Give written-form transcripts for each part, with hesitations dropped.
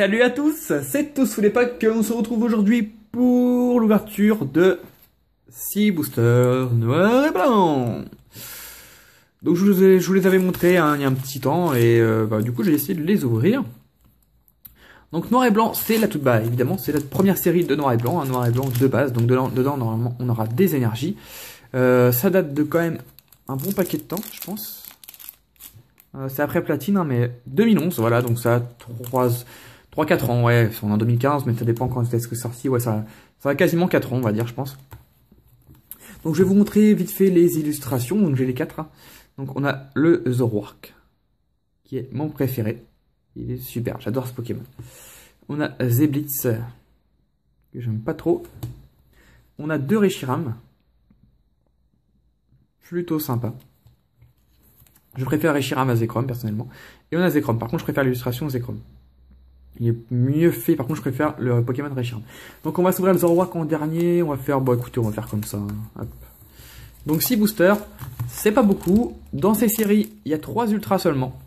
salut à tous, c'est Tous sous les packs qu'on se retrouve aujourd'hui pour l'ouverture de 6 boosters noirs et blancs. Donc je vous les avais montrés hein, il y a un petit temps et du coup j'ai décidé de les ouvrir. Donc noir et blanc c'est la toute base, évidemment c'est la première série de noir et blanc, un noir et blanc de base, donc dedans normalement on aura des énergies. Ça date de quand même un bon paquet de temps je pense. C'est après platine hein, mais 2011 voilà, donc ça a 3-4 ans, ouais, on est en 2015 mais ça dépend quand est-ce que c'est sorti, ouais ça a quasiment 4 ans on va dire je pense. Donc je vais vous montrer vite fait les illustrations, donc j'ai les 4 hein. Donc on a le Zoroark qui est mon préféré, il est super, j'adore ce Pokémon. On a Zeblitz que j'aime pas trop. On a 2 Reshiram, plutôt sympa. Je préfère Reshiram à Zekrom personnellement. Et on a Zekrom, par contre je préfère l'illustration Zekrom. Il est mieux fait, par contre je préfère le Pokémon Reshiram. Donc on va s'ouvrir le Zoroark en dernier, on va faire, bon écoutez on va faire comme ça. Hop. Donc 6 boosters, c'est pas beaucoup. Dans ces séries, il y a 3 ultras seulement.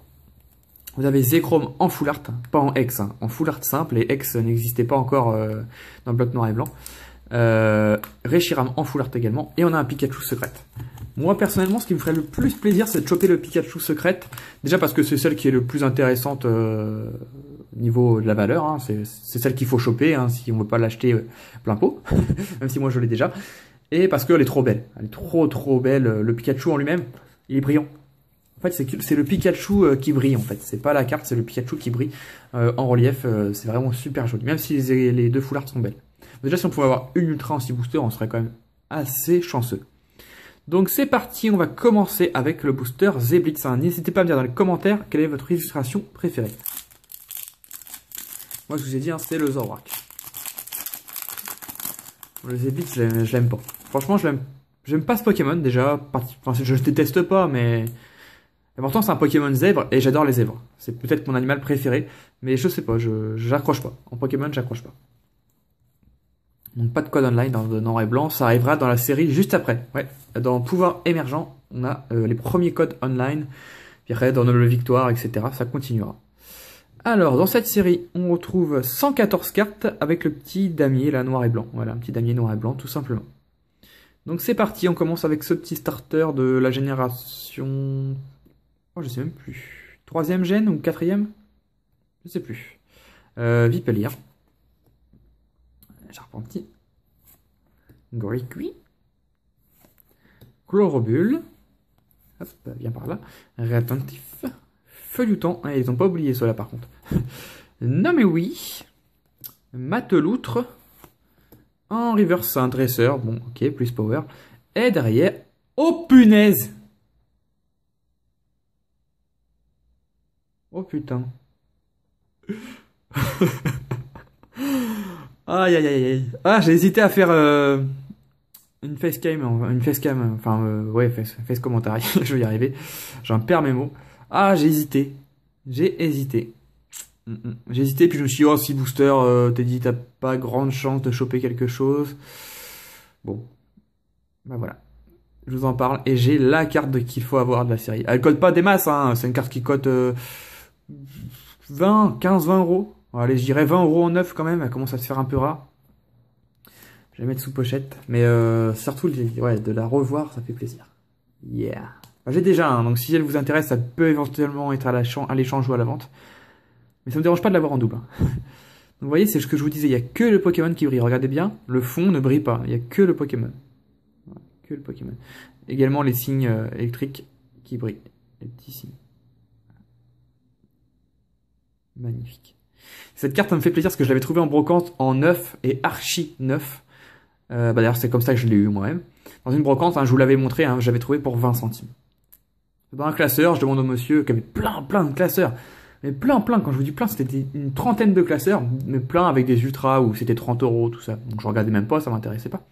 Vous avez Zekrom en full art, pas en X, hein, en full art simple, et X n'existait pas encore dans le bloc noir et blanc. Reshiram en full art également, et on a un Pikachu secrète. Moi personnellement, ce qui me ferait le plus plaisir, c'est de choper le Pikachu secrète. Déjà parce que c'est celle qui est le plus intéressante niveau de la valeur, hein. C'est celle qu'il faut choper hein, si on veut pas l'acheter plein pot, même si moi je l'ai déjà. Et parce qu'elle est trop belle, elle est trop belle. Le Pikachu en lui-même, il est brillant. En fait, c'est le Pikachu qui brille en fait. C'est pas la carte, c'est le Pikachu qui brille en relief. C'est vraiment super joli, même si les 2 full art sont belles. Déjà, si on pouvait avoir une ultra en 6 boosters, on serait quand même assez chanceux. Donc c'est parti, on va commencer avec le booster Zeblitz. N'hésitez pas à me dire dans les commentaires quelle est votre illustration préférée. Moi, je vous ai dit, hein, c'est le Zoroark. Le Zeblitz, je l'aime pas. Franchement, j'aime pas ce Pokémon déjà. Enfin, je déteste pas, mais pourtant c'est un Pokémon zèbre et j'adore les zèbres. C'est peut-être mon animal préféré, mais je sais pas, j'accroche pas. En Pokémon, j'accroche pas. Donc pas de code online dans le noir et blanc, ça arrivera dans la série juste après. Ouais, dans Pouvoir émergent, on a les premiers codes online, puis après dans Noble Victoire, etc. Ça continuera. Alors, dans cette série, on retrouve 114 cartes avec le petit damier, là, noir et blanc. Voilà, un petit damier noir et blanc, tout simplement. Donc c'est parti, on commence avec ce petit starter de la génération... Oh, je sais même plus. 3e gène ou 4e? Je sais plus. Vipellier. Charpentier. Gorikui. Chlorobule. Hop, viens par là. Réattentif. Feuilleton. Ah, ils n'ont pas oublié cela par contre. Non mais oui. Mateloutre. En reverse, un dresseur. Bon, ok, plus power. Et derrière. Oh punaise! Oh putain. Aïe aïe aïe aïe. Ah, j'ai hésité à faire une facecam, enfin ouais, face commentaire. Je vais y arriver. J'en perds mes mots. Ah, j'ai hésité. J'ai hésité. J'ai hésité, puis je me suis dit, oh, si booster, t'es dit, t'as pas grande chance de choper quelque chose. Bon. Bah voilà. Je vous en parle. Et j'ai la carte qu'il faut avoir de la série. Elle cote pas des masses, hein. C'est une carte qui cote 20, 15, 20 euros. Allez, je dirais 20 euros en neuf quand même, elle commence à se faire un peu rare. Je vais la mettre sous pochette, mais surtout ouais, de la revoir, ça fait plaisir. Yeah. Enfin, j'ai déjà un, donc si elle vous intéresse, ça peut éventuellement être à l'échange ou à la vente. Mais ça me dérange pas de l'avoir en double. Donc vous voyez, c'est ce que je vous disais, il n'y a que le Pokémon qui brille. Regardez bien, le fond ne brille pas, il n'y a que le Pokémon. Voilà, que le Pokémon. Également les signes électriques qui brillent. Les petits signes. Magnifique. Cette carte, ça me fait plaisir parce que je l'avais trouvée en brocante en neuf et archi neuf. D'ailleurs, c'est comme ça que je l'ai eu moi-même. Dans une brocante, hein, je vous l'avais montré, hein, j'avais trouvé pour 20 centimes. Dans un classeur, je demande au monsieur qui avait plein de classeurs. Mais plein, quand je vous dis plein, c'était une trentaine de classeurs, mais plein avec des ultras où c'était 30 euros, tout ça. Donc je regardais même pas, ça m'intéressait pas.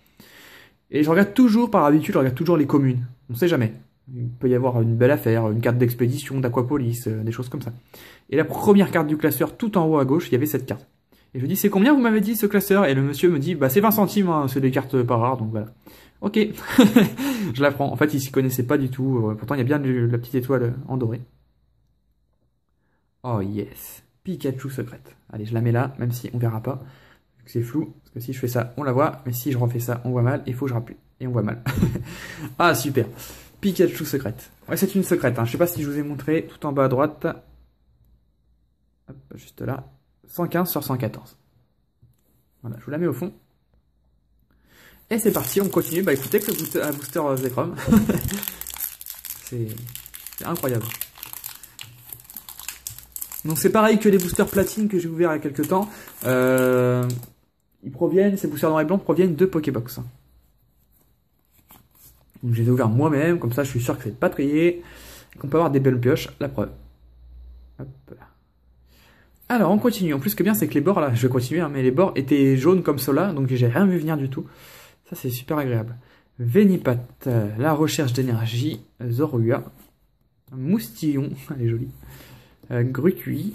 Et je regarde toujours, par habitude, je regarde toujours les communes. On sait jamais. Il peut y avoir une belle affaire, une carte d'expédition, d'Aquapolis, des choses comme ça. Et la première carte du classeur, tout en haut à gauche, il y avait cette carte. Et je lui dis, c'est combien vous m'avez dit ce classeur? Et le monsieur me dit, bah c'est 20 centimes, hein, c'est des cartes pas rares, donc voilà. Ok, je la prends. En fait, il s'y connaissait pas du tout. Pourtant, il y a bien la petite étoile en doré. Oh yes. Pikachu secrète. Allez, je la mets là, même si on verra pas. Vu que c'est flou. Parce que si je fais ça, on la voit. Mais si je refais ça, on voit mal. Il faut que je rappelle. Et on voit mal. Ah, super. Pikachu secrète. Ouais, c'est une secrète. Hein. Je sais pas si je vous ai montré tout en bas à droite. Hop, juste là. 115 sur 114. Voilà, je vous la mets au fond. Et c'est parti, on continue. Bah écoutez, que le booster Zekrom. C'est incroyable. Donc c'est pareil que les boosters platine que j'ai ouvert il y a quelques temps. Ils proviennent, ces boosters noir et blanc proviennent de Pokébox. Donc je les ai ouverts moi-même, comme ça je suis sûr que c'est pas trié. Qu'on peut avoir des belles pioches, la preuve. Hop là. Alors on continue. En plus ce qui est bien c'est que les bords là, je vais continuer, hein, mais les bords étaient jaunes comme cela, donc j'ai rien vu venir du tout. Ça c'est super agréable. Vénipat, la recherche d'énergie, Zorua, Moustillon, elle est jolie. Grucuit,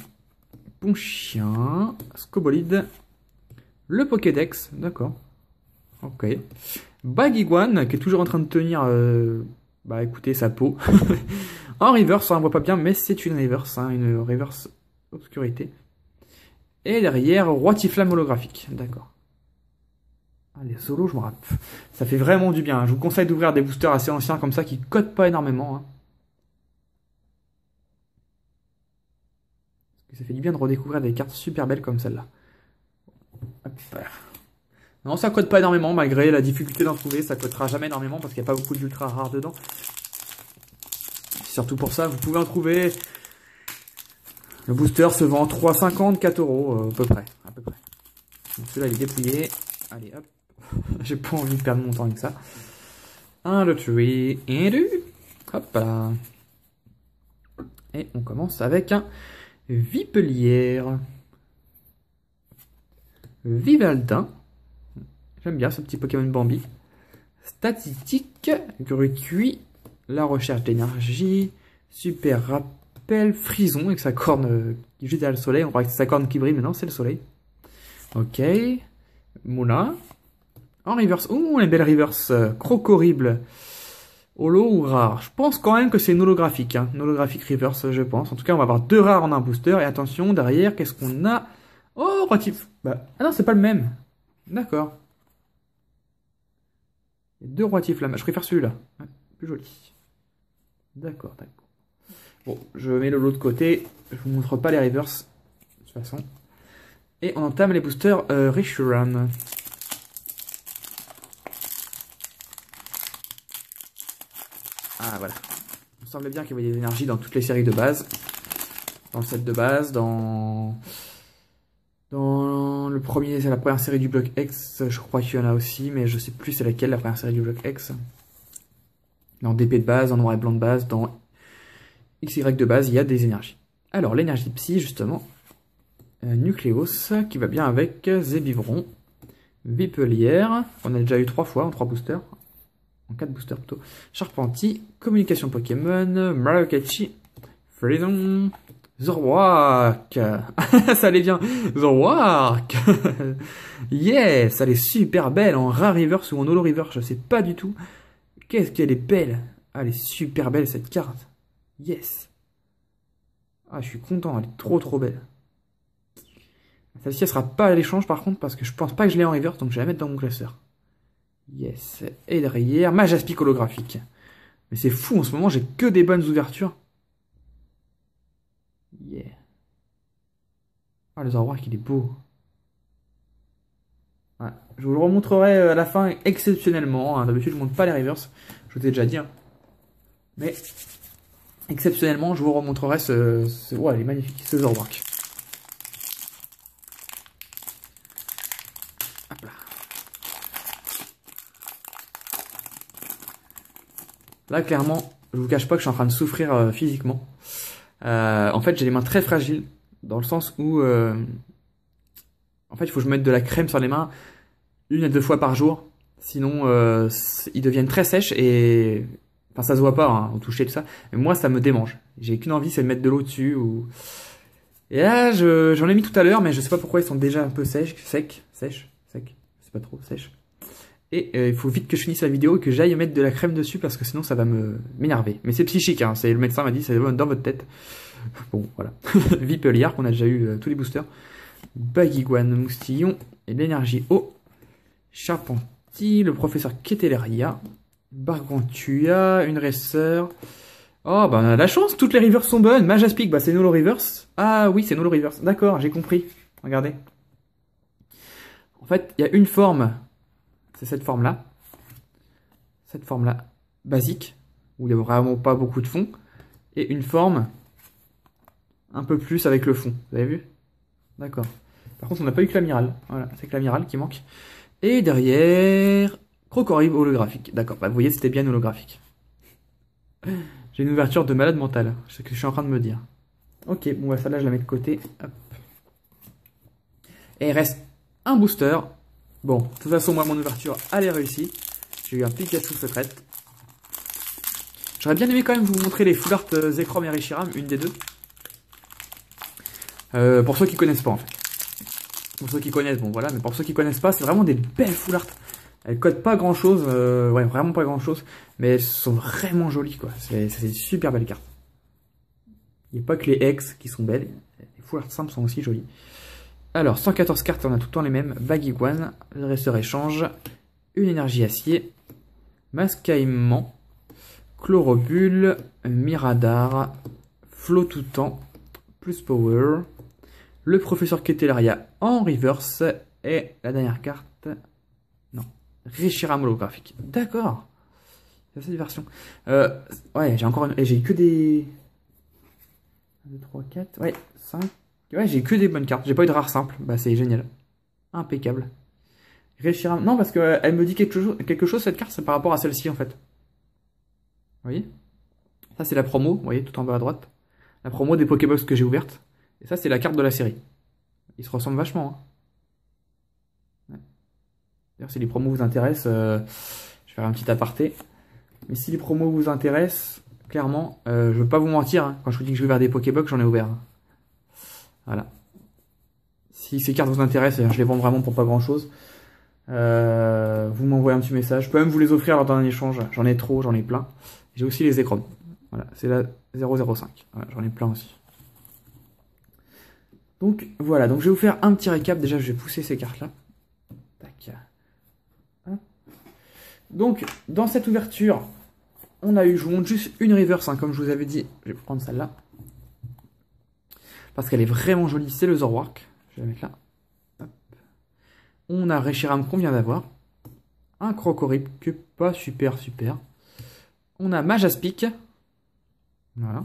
Ponchien, Scobolide, le Pokédex, d'accord. Ok. Bagiguan, qui est toujours en train de tenir, bah écoutez, sa peau. En reverse, on ne voit pas bien, mais c'est une reverse, hein, une reverse obscurité. Et derrière, Roitiflamme holographique, d'accord. Ah, les solos, je me rappelle. Ça fait vraiment du bien. Je vous conseille d'ouvrir des boosters assez anciens comme ça, qui codent pas énormément. Hein. Ça fait du bien de redécouvrir des cartes super belles comme celle-là. Non, ça code pas énormément, malgré la difficulté d'en trouver. Ça codera jamais énormément parce qu'il n'y a pas beaucoup d'ultra rares dedans. Surtout pour ça, vous pouvez en trouver. Le booster se vend 3,50, 4 €, à peu près. Celui-là, il est dépouillé. Allez, hop. J'ai pas envie de perdre mon temps avec ça. Un Lottery. Et deux. Hop là. Et on commence avec un Vipelière. Vivaldin. J'aime bien ce petit Pokémon Bambi. Statistique. Grucuit. La recherche d'énergie. Super rappel. Frison avec sa corne qui jette à le soleil. On croit que c'est sa corne qui brille, mais non, c'est le soleil. Ok. Mouna. En reverse. Ouh, une belle reverse. Crocorrible. Holo ou rare? Je pense quand même que c'est une holographique. Hein. Une holographique reverse, je pense. En tout cas, on va avoir 2 rares en un booster. Et attention, derrière, qu'est-ce qu'on a? Oh, Roitif. Bah, ah non, c'est pas le même. D'accord. Il y a 2 Roitiflamme. Je préfère celui-là. Ouais, plus joli. D'accord, d'accord. Bon, je mets le lot de côté. Je vous montre pas les reverse. De toute façon. Et on entame les boosters Reshiram. Ah voilà. Il me semble bien qu'il y avait des énergies dans toutes les séries de base. Dans le set de base, dans le premier, c'est la première série du bloc X, je crois qu'il y en a aussi, mais je sais plus c'est laquelle la première série du bloc X. Dans DP de base, dans noir et blanc de base, dans XY de base, il y a des énergies. Alors l'énergie psy justement, Nucléos, qui va bien avec Zébivron, Vipelière, on a déjà eu 3 fois en 3 boosters. En 4 boosters plutôt. Charpentier, Communication Pokémon, Maracaichi, Frison, Zoroark. Ça allait bien. Zoroark. Yes, elle est super belle en rare reverse ou en holo reverse, je sais pas du tout. Qu'est-ce qu'elle est belle. Ah, elle est super belle cette carte. Yes. Ah, je suis content, elle est trop belle. Celle-ci, elle sera pas à l'échange par contre, parce que je pense pas que je l'ai en reverse, donc je vais la mettre dans mon classeur. Yes. Et derrière, Majaspic holographique. Mais c'est fou, en ce moment, j'ai que des bonnes ouvertures. Yeah. Ah, le Zoroark, il est beau. Ouais. Je vous le remontrerai à la fin exceptionnellement. Hein. D'habitude, je ne montre pas les reverse. Je vous ai déjà dit. Hein. Mais, exceptionnellement, je vous remontrerai ce... Ouais, il est magnifique, ce Zoroark. Hop là. Là, clairement, je vous cache pas que je suis en train de souffrir physiquement. En fait, j'ai les mains très fragiles, dans le sens où, en fait, il faut que je mette de la crème sur les mains 1 à 2 fois par jour. Sinon, ils deviennent très sèches et, enfin, ça se voit pas hein, au toucher tout ça. Mais moi, ça me démange. J'ai qu'une envie, c'est de mettre de l'eau dessus. Ou... Et là, j'en ai mis tout à l'heure, mais je sais pas pourquoi ils sont déjà un peu sèches, je sais pas trop sèches. Et il faut vite que je finisse la vidéo et que j'aille mettre de la crème dessus parce que sinon ça va m'énerver. Mais c'est psychique, hein, le médecin m'a dit, c'est dans votre tête. Bon, voilà. Vipeliard, qu'on a déjà eu tous les boosters. Baguiguane, Moustillon, et l'énergie eau. Charpentier, le professeur Keteleria. Bargantua, une Racer. Oh, bah on a la chance, toutes les reverse sont bonnes. Majaspic, bah c'est Nolo Reverse. Ah oui, c'est Nolo Reverse. D'accord, j'ai compris. Regardez. En fait, il y a une forme. C'est cette forme-là. Cette forme-là, basique, où il n'y a vraiment pas beaucoup de fond. Et une forme un peu plus avec le fond. Vous avez vu? D'accord. Par contre, on n'a pas eu que l'amiral. Voilà, c'est que l'amiral qui manque. Et derrière, Crocodile holographique. D'accord, bah, vous voyez, c'était bien holographique. J'ai une ouverture de malade mental. C'est ce que je suis en train de me dire. Ok, bon, bah, celle-là, je la mets de côté. Hop. Et il reste un booster. Bon, de toute façon, moi, mon ouverture, elle est réussie. J'ai eu un Pikachu secrète. J'aurais bien aimé quand même vous montrer les full art Zekrom et Reshiram, une des deux. Pour ceux qui connaissent pas, en fait. Pour ceux qui connaissent, bon voilà, mais pour ceux qui connaissent pas, c'est vraiment des belles full art. Elles codent pas grand chose, ouais, vraiment pas grand chose, mais elles sont vraiment jolies, quoi. C'est des super belles cartes. Il n'y a pas que les ex qui sont belles, les full art simples sont aussi jolies. Alors, 114 cartes, on a tout le temps les mêmes. Baguiguane, le Racer échange, une énergie acier, Mascaïment, Chlorobule, Miradar, Flot tout temps, plus Power, le professeur Ketelaria en reverse, et la dernière carte, non, Reshiram holographique. D'accord, c'est cette version. Ouais, j'ai encore une, et j'ai que des 1, 2, 3, 4, ouais, 5, ouais, j'ai que des bonnes cartes, j'ai pas eu de rare simple, bah c'est génial, impeccable. Reshiram, non, parce que elle me dit quelque chose cette carte, c'est par rapport à celle-ci en fait. Vous voyez? Ça c'est la promo, vous voyez, tout en bas à droite. La promo des Pokébox que j'ai ouvertes. Et ça, c'est la carte de la série. Ils se ressemblent vachement. Hein. Ouais. D'ailleurs, si les promos vous intéressent, je vais faire un petit aparté. Mais si les promos vous intéressent, clairement, je veux pas vous mentir. Hein, quand je vous dis que je vais ouvrir des Pokébox, j'en ai ouvert. Hein. Voilà. Si ces cartes vous intéressent, je les vends vraiment pour pas grand chose. Vous m'envoyez un petit message. Je peux même vous les offrir lors d'un échange. J'en ai trop, j'en ai plein. J'ai aussi les écrans. Voilà, c'est la 005. Voilà, j'en ai plein aussi. Donc voilà, donc je vais vous faire un petit récap. Déjà, je vais pousser ces cartes-là. Tac. Donc, dans cette ouverture, on a eu, je vous montre juste une reverse, hein, comme je vous avais dit. Je vais prendre celle-là. Parce qu'elle est vraiment jolie, c'est le Zoroark. Je vais la mettre là. Hop. On a Reshiram qu'on vient d'avoir. Un Crocodile que pas super. On a Majaspic. Voilà.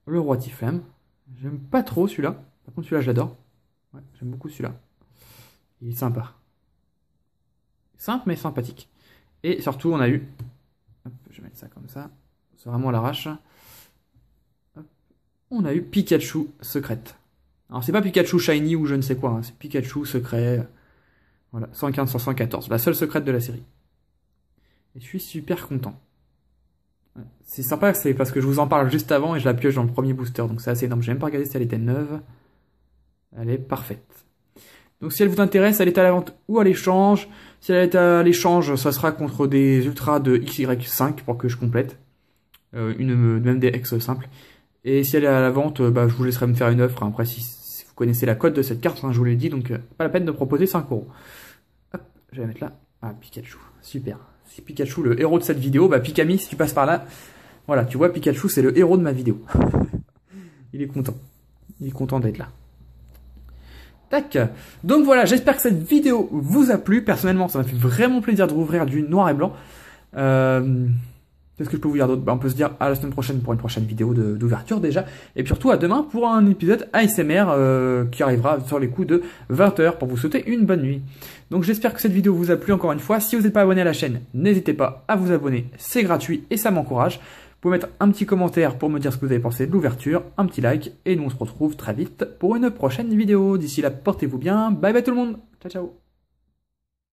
Le Roi Tiflam. J'aime pas trop celui-là. Par contre, celui-là, je l'adore. Ouais, j'aime beaucoup celui-là. Il est sympa. Simple, mais sympathique. Et surtout, on a eu... Hop, je vais mettre ça comme ça. C'est vraiment à l'arrache. On a eu Pikachu secrète. Alors, c'est pas Pikachu shiny ou je ne sais quoi. Hein. C'est Pikachu secret. Voilà, 115 sur 114. La seule secrète de la série. Et je suis super content. C'est sympa, c'est parce que je vous en parle juste avant et je la pioche dans le premier booster. Donc c'est assez énorme. J'ai même pas regardé si elle était neuve. Elle est parfaite. Donc si elle vous intéresse, elle est à la vente ou à l'échange. Si elle est à l'échange, ça sera contre des ultras de XY5 pour que je complète. Même des X simples. Et si elle est à la vente, bah, je vous laisserai me faire une offre. Après, si vous connaissez la code de cette carte, hein, je vous l'ai dit. Donc pas la peine de proposer 5 €. Hop, je vais la mettre là. Ah, Pikachu. Super. Si Pikachu, le héros de cette vidéo, bah Pikami, si tu passes par là, voilà, tu vois, Pikachu, c'est le héros de ma vidéo. Il est content. Il est content d'être là. Tac. Donc voilà, j'espère que cette vidéo vous a plu. Personnellement, ça m'a fait vraiment plaisir de rouvrir du noir et blanc. Qu'est-ce que je peux vous dire d'autre? On peut se dire à la semaine prochaine pour une prochaine vidéo d'ouverture déjà. Et puis surtout à demain pour un épisode ASMR qui arrivera sur les coups de 20 h pour vous souhaiter une bonne nuit. Donc j'espère que cette vidéo vous a plu encore une fois. Si vous n'êtes pas abonné à la chaîne, n'hésitez pas à vous abonner. C'est gratuit et ça m'encourage. Vous pouvez mettre un petit commentaire pour me dire ce que vous avez pensé de l'ouverture, un petit like. Et nous on se retrouve très vite pour une prochaine vidéo. D'ici là, portez-vous bien. Bye bye tout le monde. Ciao ciao.